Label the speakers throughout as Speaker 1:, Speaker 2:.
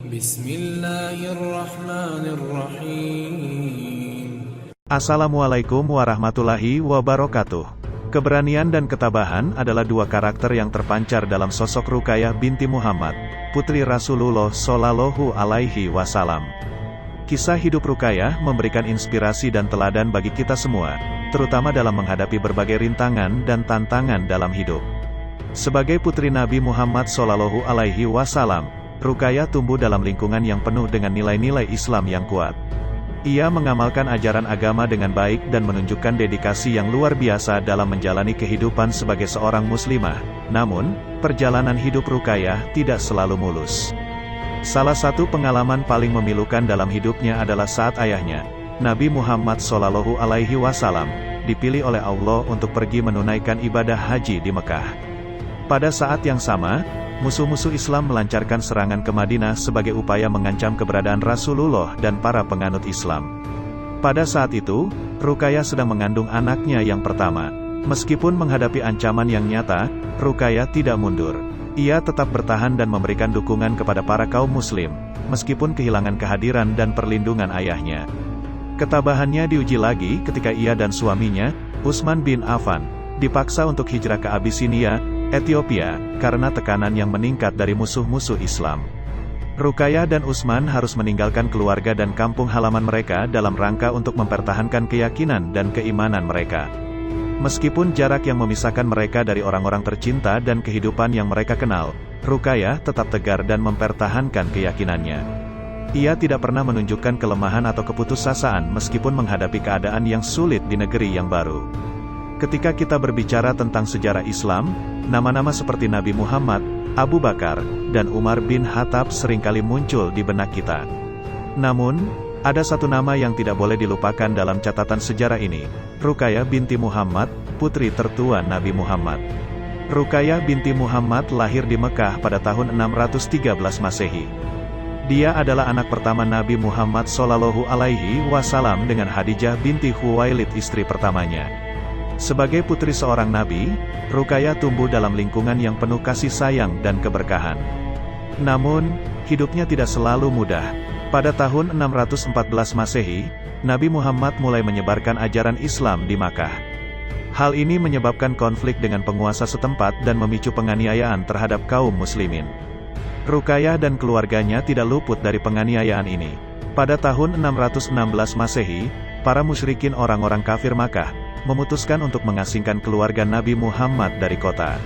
Speaker 1: Bismillahirrahmanirrahim.
Speaker 2: Assalamualaikum warahmatullahi wabarakatuh. Keberanian dan ketabahan adalah dua karakter yang terpancar dalam sosok Ruqayyah binti Muhammad, putri Rasulullah Shallallahu Alaihi Wasallam. Kisah hidup Ruqayyah memberikan inspirasi dan teladan bagi kita semua, terutama dalam menghadapi berbagai rintangan dan tantangan dalam hidup. Sebagai putri Nabi Muhammad Shallallahu Alaihi Wasallam, Ruqayyah tumbuh dalam lingkungan yang penuh dengan nilai-nilai Islam yang kuat. Ia mengamalkan ajaran agama dengan baik dan menunjukkan dedikasi yang luar biasa dalam menjalani kehidupan sebagai seorang muslimah. Namun, perjalanan hidup Ruqayyah tidak selalu mulus. Salah satu pengalaman paling memilukan dalam hidupnya adalah saat ayahnya, Nabi Muhammad Shallallahu Alaihi Wasallam, dipilih oleh Allah untuk pergi menunaikan ibadah haji di Mekah. Pada saat yang sama, musuh-musuh Islam melancarkan serangan ke Madinah sebagai upaya mengancam keberadaan Rasulullah dan para penganut Islam. Pada saat itu, Ruqayyah sedang mengandung anaknya yang pertama. Meskipun menghadapi ancaman yang nyata, Ruqayyah tidak mundur. Ia tetap bertahan dan memberikan dukungan kepada para kaum muslim, meskipun kehilangan kehadiran dan perlindungan ayahnya. Ketabahannya diuji lagi ketika ia dan suaminya, Utsman bin Affan, dipaksa untuk hijrah ke Abyssinia, Ethiopia, karena tekanan yang meningkat dari musuh-musuh Islam. Ruqayyah dan Utsman harus meninggalkan keluarga dan kampung halaman mereka dalam rangka untuk mempertahankan keyakinan dan keimanan mereka. Meskipun jarak yang memisahkan mereka dari orang-orang tercinta dan kehidupan yang mereka kenal, Ruqayyah tetap tegar dan mempertahankan keyakinannya. Ia tidak pernah menunjukkan kelemahan atau keputusasaan meskipun menghadapi keadaan yang sulit di negeri yang baru. Ketika kita berbicara tentang sejarah Islam, nama-nama seperti Nabi Muhammad, Abu Bakar, dan Umar bin Khattab seringkali muncul di benak kita. Namun, ada satu nama yang tidak boleh dilupakan dalam catatan sejarah ini, Ruqayyah binti Muhammad, putri tertua Nabi Muhammad. Ruqayyah binti Muhammad lahir di Mekah pada tahun 613 Masehi. Dia adalah anak pertama Nabi Muhammad Shallallahu Alaihi Wasallam dengan Khadijah binti Khuwailid istri pertamanya. Sebagai putri seorang nabi, Ruqayyah tumbuh dalam lingkungan yang penuh kasih sayang dan keberkahan. Namun, hidupnya tidak selalu mudah. Pada tahun 614 Masehi, Nabi Muhammad mulai menyebarkan ajaran Islam di Makkah. Hal ini menyebabkan konflik dengan penguasa setempat dan memicu penganiayaan terhadap kaum muslimin. Ruqayyah dan keluarganya tidak luput dari penganiayaan ini. Pada tahun 616 Masehi, para musyrikin orang-orang kafir Makkah memutuskan untuk mengasingkan keluarga Nabi Muhammad dari kota.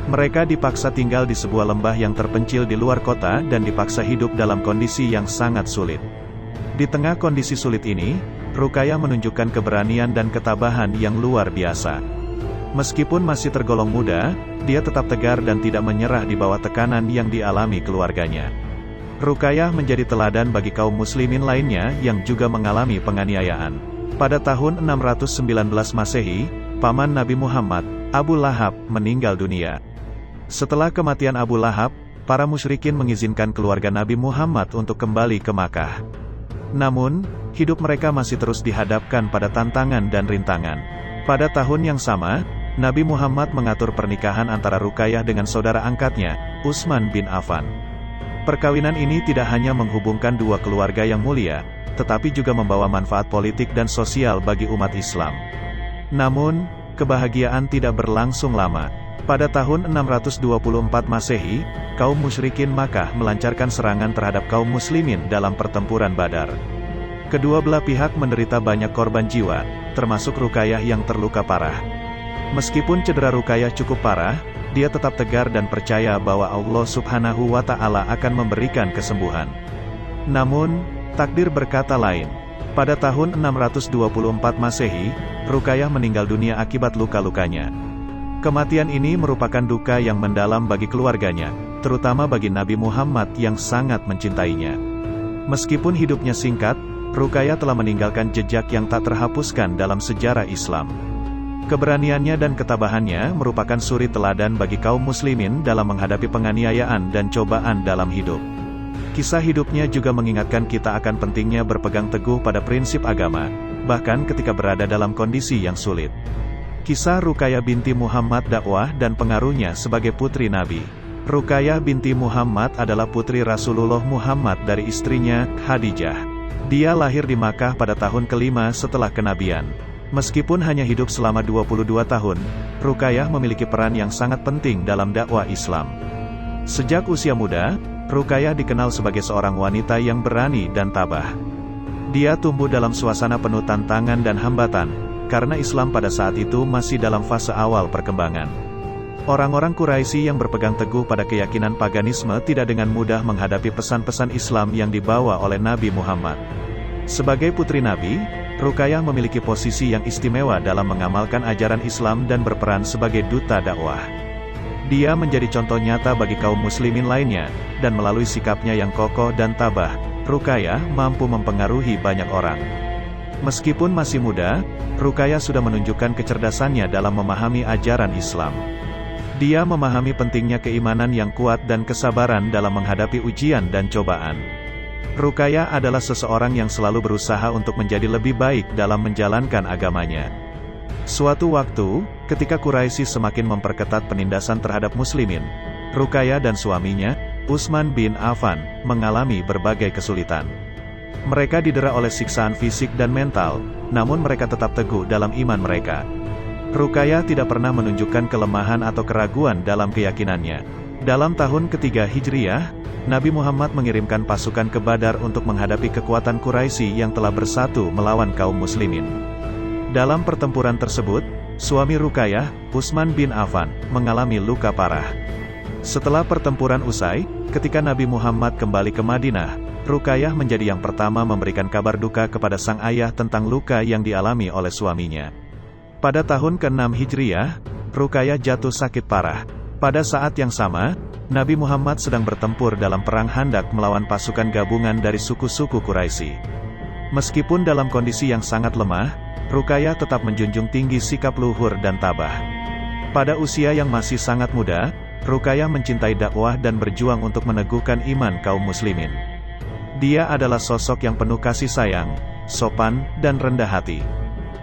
Speaker 2: Mereka dipaksa tinggal di sebuah lembah yang terpencil di luar kota dan dipaksa hidup dalam kondisi yang sangat sulit. Di tengah kondisi sulit ini, Ruqayyah menunjukkan keberanian dan ketabahan yang luar biasa. Meskipun masih tergolong muda, dia tetap tegar dan tidak menyerah di bawah tekanan yang dialami keluarganya. Ruqayyah menjadi teladan bagi kaum muslimin lainnya yang juga mengalami penganiayaan. Pada tahun 619 Masehi, paman Nabi Muhammad, Abu Lahab, meninggal dunia. Setelah kematian Abu Lahab, para musyrikin mengizinkan keluarga Nabi Muhammad untuk kembali ke Makkah. Namun, hidup mereka masih terus dihadapkan pada tantangan dan rintangan. Pada tahun yang sama, Nabi Muhammad mengatur pernikahan antara Ruqayyah dengan saudara angkatnya, Utsman bin Affan. Perkawinan ini tidak hanya menghubungkan dua keluarga yang mulia, tetapi juga membawa manfaat politik dan sosial bagi umat Islam. Namun, kebahagiaan tidak berlangsung lama. Pada tahun 624 Masehi, kaum musyrikin Makkah melancarkan serangan terhadap kaum muslimin dalam pertempuran Badar. Kedua belah pihak menderita banyak korban jiwa, termasuk Ruqayyah yang terluka parah. Meskipun cedera Ruqayyah cukup parah, dia tetap tegar dan percaya bahwa Allah Subhanahu wa Ta'ala akan memberikan kesembuhan. Namun, takdir berkata lain. Pada tahun 624 Masehi, Ruqayyah meninggal dunia akibat luka-lukanya. Kematian ini merupakan duka yang mendalam bagi keluarganya, terutama bagi Nabi Muhammad yang sangat mencintainya. Meskipun hidupnya singkat, Ruqayyah telah meninggalkan jejak yang tak terhapuskan dalam sejarah Islam. Keberaniannya dan ketabahannya merupakan suri teladan bagi kaum muslimin dalam menghadapi penganiayaan dan cobaan dalam hidup. Kisah hidupnya juga mengingatkan kita akan pentingnya berpegang teguh pada prinsip agama, bahkan ketika berada dalam kondisi yang sulit. Kisah Ruqayyah binti Muhammad, dakwah dan pengaruhnya sebagai putri Nabi. Rukayah binti Muhammad adalah putri Rasulullah Muhammad dari istrinya, Khadijah. Dia lahir di Makkah pada tahun ke-5 setelah kenabian. Meskipun hanya hidup selama 22 tahun, Rukayah memiliki peran yang sangat penting dalam dakwah Islam. Sejak usia muda, Rukayah dikenal sebagai seorang wanita yang berani dan tabah. Dia tumbuh dalam suasana penuh tantangan dan hambatan, karena Islam pada saat itu masih dalam fase awal perkembangan. Orang-orang Quraisy yang berpegang teguh pada keyakinan paganisme tidak dengan mudah menghadapi pesan-pesan Islam yang dibawa oleh Nabi Muhammad. Sebagai putri Nabi, Rukayah memiliki posisi yang istimewa dalam mengamalkan ajaran Islam dan berperan sebagai duta dakwah. Dia menjadi contoh nyata bagi kaum muslimin lainnya, dan melalui sikapnya yang kokoh dan tabah, Rukayah mampu mempengaruhi banyak orang. Meskipun masih muda, Rukayah sudah menunjukkan kecerdasannya dalam memahami ajaran Islam. Dia memahami pentingnya keimanan yang kuat dan kesabaran dalam menghadapi ujian dan cobaan. Rukayah adalah seseorang yang selalu berusaha untuk menjadi lebih baik dalam menjalankan agamanya. Suatu waktu, ketika Quraisy semakin memperketat penindasan terhadap muslimin, Rukayah dan suaminya, Utsman bin Affan, mengalami berbagai kesulitan. Mereka didera oleh siksaan fisik dan mental, namun mereka tetap teguh dalam iman mereka. Rukayah tidak pernah menunjukkan kelemahan atau keraguan dalam keyakinannya. Dalam tahun ketiga Hijriah, Nabi Muhammad mengirimkan pasukan ke Badar untuk menghadapi kekuatan Quraisy yang telah bersatu melawan kaum muslimin. Dalam pertempuran tersebut, suami Rukayah, Utsman bin Affan, mengalami luka parah. Setelah pertempuran usai, ketika Nabi Muhammad kembali ke Madinah, Rukayah menjadi yang pertama memberikan kabar duka kepada sang ayah tentang luka yang dialami oleh suaminya. Pada tahun ke-6 Hijriah, Rukayah jatuh sakit parah. Pada saat yang sama, Nabi Muhammad sedang bertempur dalam perang Khandaq melawan pasukan gabungan dari suku-suku Quraisy. Meskipun dalam kondisi yang sangat lemah, Rukayah tetap menjunjung tinggi sikap luhur dan tabah. Pada usia yang masih sangat muda, Rukayah mencintai dakwah dan berjuang untuk meneguhkan iman kaum muslimin. Dia adalah sosok yang penuh kasih sayang, sopan, dan rendah hati.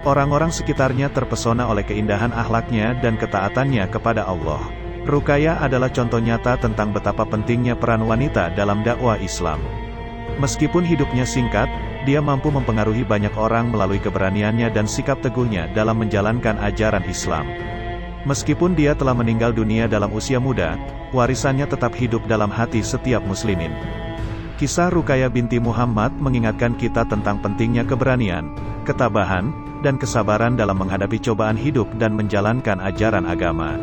Speaker 2: Orang-orang sekitarnya terpesona oleh keindahan akhlaknya dan ketaatannya kepada Allah. Rukayah adalah contoh nyata tentang betapa pentingnya peran wanita dalam dakwah Islam. Meskipun hidupnya singkat, dia mampu mempengaruhi banyak orang melalui keberaniannya dan sikap teguhnya dalam menjalankan ajaran Islam. Meskipun dia telah meninggal dunia dalam usia muda, warisannya tetap hidup dalam hati setiap muslimin. Kisah Rukayah binti Muhammad mengingatkan kita tentang pentingnya keberanian, ketabahan, dan kesabaran dalam menghadapi cobaan hidup dan menjalankan ajaran agama.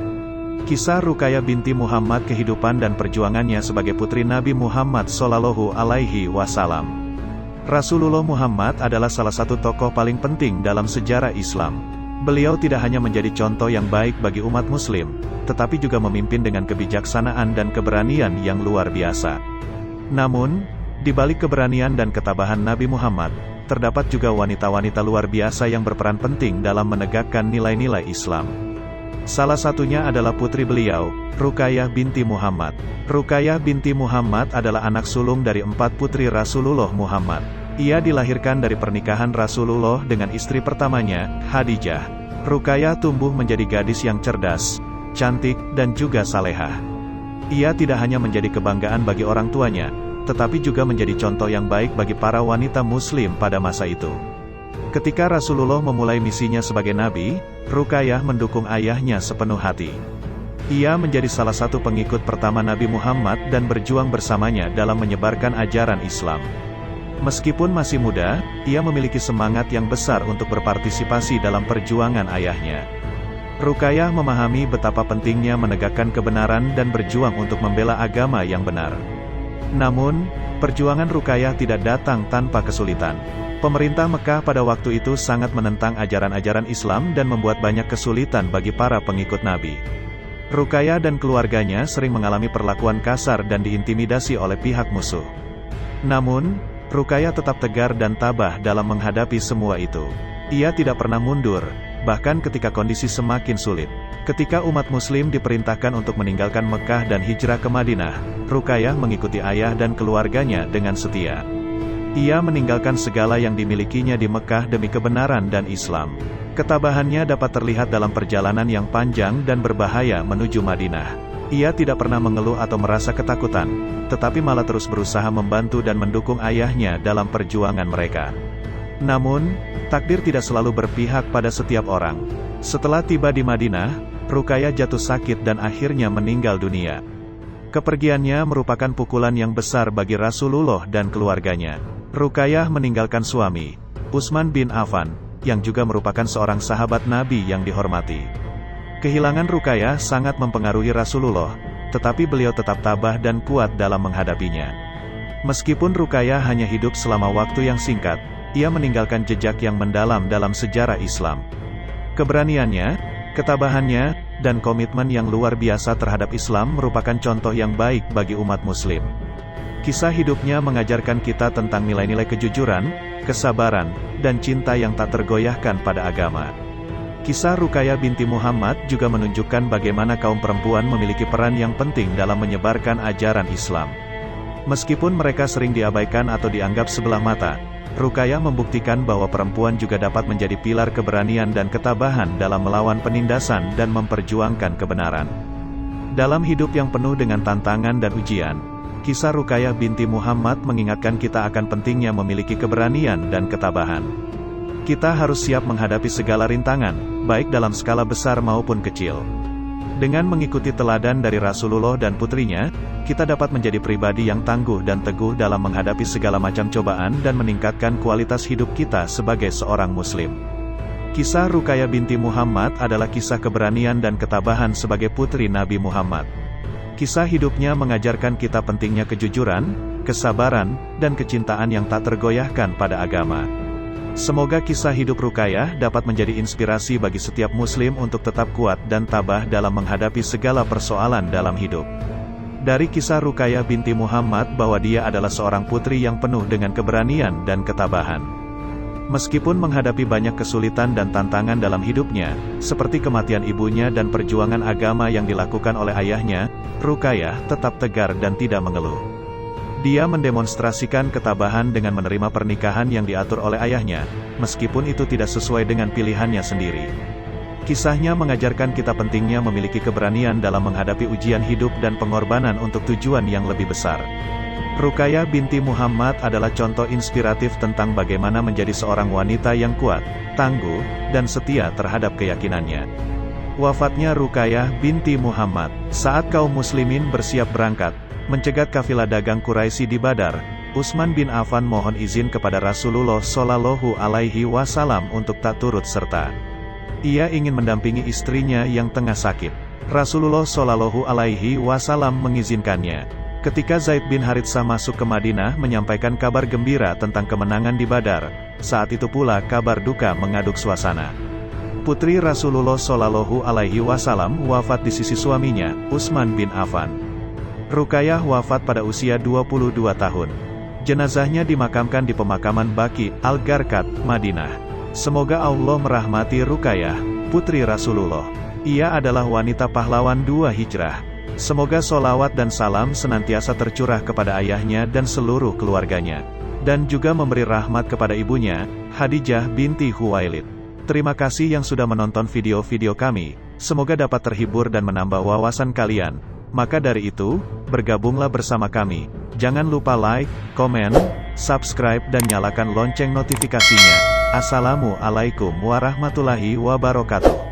Speaker 2: Kisah Rukayah binti Muhammad, kehidupan dan perjuangannya sebagai putri Nabi Muhammad Shallallahu Alaihi Wasallam. Rasulullah Muhammad adalah salah satu tokoh paling penting dalam sejarah Islam. Beliau tidak hanya menjadi contoh yang baik bagi umat muslim, tetapi juga memimpin dengan kebijaksanaan dan keberanian yang luar biasa. Namun, di balik keberanian dan ketabahan Nabi Muhammad, terdapat juga wanita-wanita luar biasa yang berperan penting dalam menegakkan nilai-nilai Islam. Salah satunya adalah putri beliau, Rukayah binti Muhammad. Rukayah binti Muhammad adalah anak sulung dari 4 putri Rasulullah Muhammad. Ia dilahirkan dari pernikahan Rasulullah dengan istri pertamanya, Khadijah. Rukayah tumbuh menjadi gadis yang cerdas, cantik, dan juga salehah. Ia tidak hanya menjadi kebanggaan bagi orang tuanya, tetapi juga menjadi contoh yang baik bagi para wanita muslim pada masa itu. Ketika Rasulullah memulai misinya sebagai nabi, Rukayah mendukung ayahnya sepenuh hati. Ia menjadi salah satu pengikut pertama Nabi Muhammad dan berjuang bersamanya dalam menyebarkan ajaran Islam. Meskipun masih muda, ia memiliki semangat yang besar untuk berpartisipasi dalam perjuangan ayahnya. Rukayah memahami betapa pentingnya menegakkan kebenaran dan berjuang untuk membela agama yang benar. Namun, perjuangan Rukayah tidak datang tanpa kesulitan. Pemerintah Mekah pada waktu itu sangat menentang ajaran-ajaran Islam dan membuat banyak kesulitan bagi para pengikut Nabi. Rukayah dan keluarganya sering mengalami perlakuan kasar dan diintimidasi oleh pihak musuh. Namun, Rukayah tetap tegar dan tabah dalam menghadapi semua itu. Ia tidak pernah mundur, bahkan ketika kondisi semakin sulit. Ketika umat muslim diperintahkan untuk meninggalkan Mekah dan hijrah ke Madinah, Rukayah mengikuti ayah dan keluarganya dengan setia. Ia meninggalkan segala yang dimilikinya di Mekah demi kebenaran dan Islam. Ketabahannya dapat terlihat dalam perjalanan yang panjang dan berbahaya menuju Madinah. Ia tidak pernah mengeluh atau merasa ketakutan, tetapi malah terus berusaha membantu dan mendukung ayahnya dalam perjuangan mereka. Namun, takdir tidak selalu berpihak pada setiap orang. Setelah tiba di Madinah, Ruqayyah jatuh sakit dan akhirnya meninggal dunia. Kepergiannya merupakan pukulan yang besar bagi Rasulullah dan keluarganya. Ruqayyah meninggalkan suami, Utsman bin Affan, yang juga merupakan seorang sahabat Nabi yang dihormati. Kehilangan Ruqayyah sangat mempengaruhi Rasulullah, tetapi beliau tetap tabah dan kuat dalam menghadapinya. Meskipun Ruqayyah hanya hidup selama waktu yang singkat, ia meninggalkan jejak yang mendalam dalam sejarah Islam. Keberaniannya, ketabahannya, dan komitmen yang luar biasa terhadap Islam merupakan contoh yang baik bagi umat Muslim. Kisah hidupnya mengajarkan kita tentang nilai-nilai kejujuran, kesabaran, dan cinta yang tak tergoyahkan pada agama. Kisah Ruqayyah binti Muhammad juga menunjukkan bagaimana kaum perempuan memiliki peran yang penting dalam menyebarkan ajaran Islam. Meskipun mereka sering diabaikan atau dianggap sebelah mata, Ruqayyah membuktikan bahwa perempuan juga dapat menjadi pilar keberanian dan ketabahan dalam melawan penindasan dan memperjuangkan kebenaran. Dalam hidup yang penuh dengan tantangan dan ujian, kisah Ruqayyah binti Muhammad mengingatkan kita akan pentingnya memiliki keberanian dan ketabahan. Kita harus siap menghadapi segala rintangan, baik dalam skala besar maupun kecil. Dengan mengikuti teladan dari Rasulullah dan putrinya, kita dapat menjadi pribadi yang tangguh dan teguh dalam menghadapi segala macam cobaan dan meningkatkan kualitas hidup kita sebagai seorang Muslim. Kisah Ruqayyah binti Muhammad adalah kisah keberanian dan ketabahan sebagai putri Nabi Muhammad. Kisah hidupnya mengajarkan kita pentingnya kejujuran, kesabaran, dan kecintaan yang tak tergoyahkan pada agama. Semoga kisah hidup Ruqayyah dapat menjadi inspirasi bagi setiap Muslim untuk tetap kuat dan tabah dalam menghadapi segala persoalan dalam hidup. Dari kisah Ruqayyah binti Muhammad bahwa dia adalah seorang putri yang penuh dengan keberanian dan ketabahan. Meskipun menghadapi banyak kesulitan dan tantangan dalam hidupnya, seperti kematian ibunya dan perjuangan agama yang dilakukan oleh ayahnya, Ruqayyah tetap tegar dan tidak mengeluh. Dia mendemonstrasikan ketabahan dengan menerima pernikahan yang diatur oleh ayahnya, meskipun itu tidak sesuai dengan pilihannya sendiri. Kisahnya mengajarkan kita pentingnya memiliki keberanian dalam menghadapi ujian hidup dan pengorbanan untuk tujuan yang lebih besar. Ruqayyah binti Muhammad adalah contoh inspiratif tentang bagaimana menjadi seorang wanita yang kuat, tangguh, dan setia terhadap keyakinannya. Wafatnya Ruqayyah binti Muhammad saat kaum muslimin bersiap berangkat mencegat kafilah dagang Quraisy di Badar, Utsman bin Affan mohon izin kepada Rasulullah Shallallahu Alaihi Wasallam untuk tak turut serta. Ia ingin mendampingi istrinya yang tengah sakit. Rasulullah Shallallahu Alaihi Wasallam mengizinkannya. Ketika Zaid bin Haritsah masuk ke Madinah menyampaikan kabar gembira tentang kemenangan di Badar, saat itu pula kabar duka mengaduk suasana. Putri Rasulullah Shallallahu Alaihi Wasallam wafat di sisi suaminya, Utsman bin Affan. Ruqayyah wafat pada usia 22 tahun. Jenazahnya dimakamkan di pemakaman Baqi Al-Gharqad, Madinah. Semoga Allah merahmati Ruqayyah, putri Rasulullah. Ia adalah wanita pahlawan 2 hijrah. Semoga solawat dan salam senantiasa tercurah kepada ayahnya dan seluruh keluarganya. Dan juga memberi rahmat kepada ibunya, Khadijah binti Khuwailid. Terima kasih yang sudah menonton video-video kami. Semoga dapat terhibur dan menambah wawasan kalian. Maka dari itu, bergabunglah bersama kami. Jangan lupa like, komen, subscribe dan nyalakan lonceng notifikasinya. Assalamualaikum warahmatullahi wabarakatuh.